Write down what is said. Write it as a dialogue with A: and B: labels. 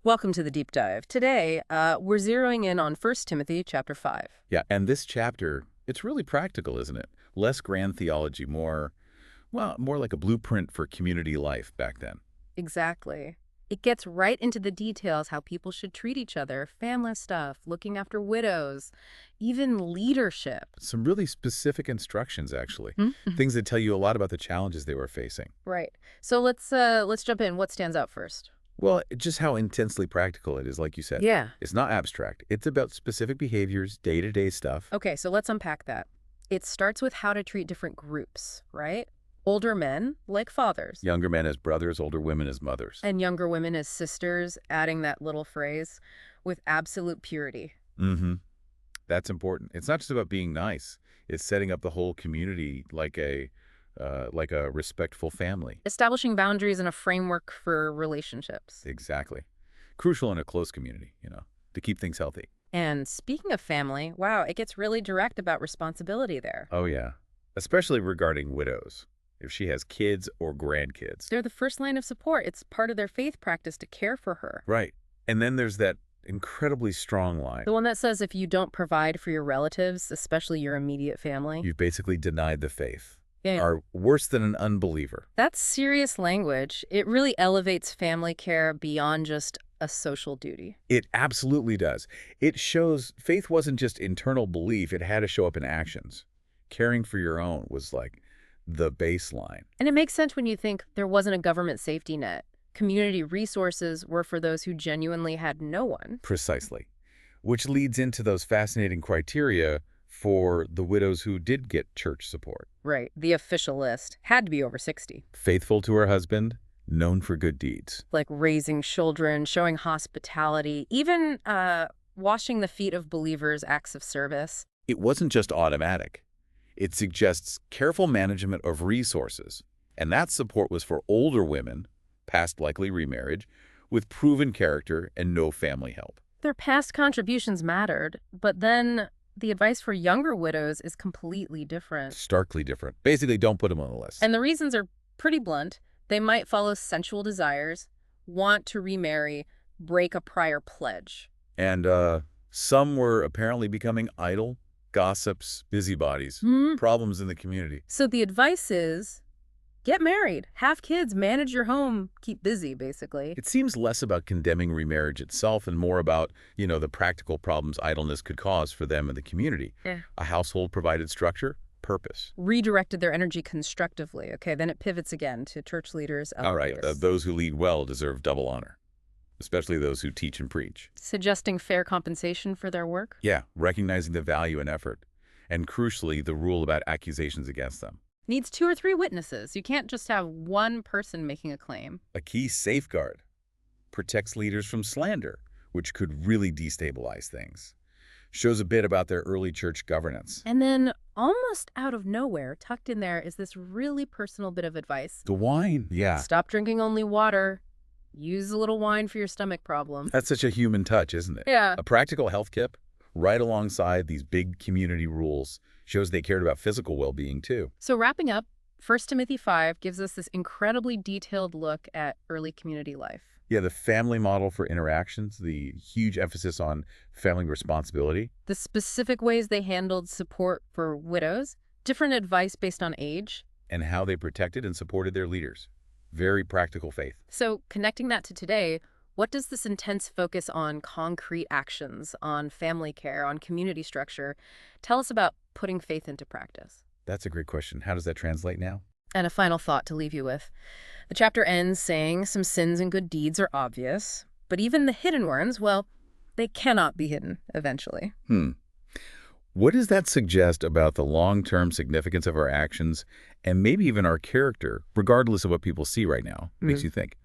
A: Welcome to the deep dive. Today, we're zeroing in on First Timothy chapter 5.
B: Yeah, and this chapter, it's really practical, isn't it? Less grand theology, more like a blueprint for community life back then.
A: Exactly. It gets right into the details how people should treat each other, family stuff, looking after widows, even leadership.
B: Some really specific instructions, actually.
A: Mhm.
B: Things that tell you a lot about the challenges they were facing.
A: Right. So let's jump in. What stands out first?
B: Well, just how intensely practical it is, like you said.
A: Yeah.
B: It's not abstract. It's about specific behaviors, day-to-day stuff.
A: Okay, so let's unpack that. It starts with how to treat different groups, right? Older men, like fathers,
B: Younger men as brothers, older women as mothers.
A: and younger women as sisters, adding that little phrase, with absolute purity.
B: Mm-hmm. That's important. It's not just about being nice. It's setting up the whole community like a respectful family.
A: Establishing boundaries and a framework for relationships.
B: Exactly. Crucial in a close community, to keep things healthy.
A: And speaking of family, wow, it gets really direct about responsibility there.
B: Oh, yeah. Especially regarding widows, if she has kids or grandkids.
A: They're the first line of support. It's part of their faith practice to care for her.
B: Right. And then there's that incredibly strong line.
A: The one that says if you don't provide for your relatives, especially your immediate family.
B: You've basically denied the faith.
A: Yeah.
B: Are worse than an unbeliever.
A: That's serious language. It really elevates family care beyond just a social duty.
B: It absolutely does. It shows faith wasn't just internal belief. It had to show up in actions. Caring for your own was like the baseline.
A: And it makes sense when you think there wasn't a government safety net. Community resources were for those who genuinely had no one.
B: Precisely. Which leads into those fascinating criteria for the widows who did get church support.
A: Right. The official list had to be over 60.
B: Faithful to her husband, known for good deeds.
A: Like raising children, showing hospitality, even washing the feet of believers, acts of service.
B: It wasn't just automatic. It suggests careful management of resources. And that support was for older women, past likely remarriage, with proven character and no family help.
A: Their past contributions mattered, but then the advice for younger widows is completely different.
B: Starkly different. Basically, don't put them on the list.
A: And the reasons are pretty blunt. They might follow sensual desires, want to remarry, break a prior pledge.
B: And some were apparently becoming idle, gossips, busybodies, problems in the community.
A: So the advice is, get married, have kids, manage your home, keep busy, basically.
B: It seems less about condemning remarriage itself and more about, the practical problems idleness could cause for them and the community.
A: Yeah.
B: A household-provided structure, purpose.
A: Redirected their energy constructively. Okay, then it pivots again to church leaders.
B: All right,
A: elders.
B: those who lead well deserve double honor, especially those who teach and preach.
A: Suggesting fair compensation for their work?
B: Yeah, recognizing the value and effort, and crucially, the rule about accusations against them.
A: Needs 2 or 3 witnesses. You can't just have one person making a claim.
B: A key safeguard protects leaders from slander, which could really destabilize things. Shows a bit about their early church governance.
A: And then, almost out of nowhere, tucked in there is this really personal bit of advice.
B: The wine, yeah.
A: Stop drinking only water. Use a little wine for your stomach problem.
B: That's such a human touch, isn't it?
A: Yeah.
B: A practical health tip right alongside these big community rules shows they cared about physical well-being too.
A: So wrapping up, 1 Timothy 5 gives us this incredibly detailed look at early community life.
B: Yeah, the family model for interactions, the huge emphasis on family responsibility.
A: The specific ways they handled support for widows, different advice based on age.
B: And how they protected and supported their leaders. Very practical faith.
A: So connecting that to today, what does this intense focus on concrete actions, on family care, on community structure, tell us about putting faith into practice?
B: That's a great question. How does that translate now?
A: And a final thought to leave you with. The chapter ends saying some sins and good deeds are obvious, but even the hidden ones, well, they cannot be hidden eventually.
B: What does that suggest about the long-term significance of our actions and maybe even our character, regardless of what people see right now? Makes you think.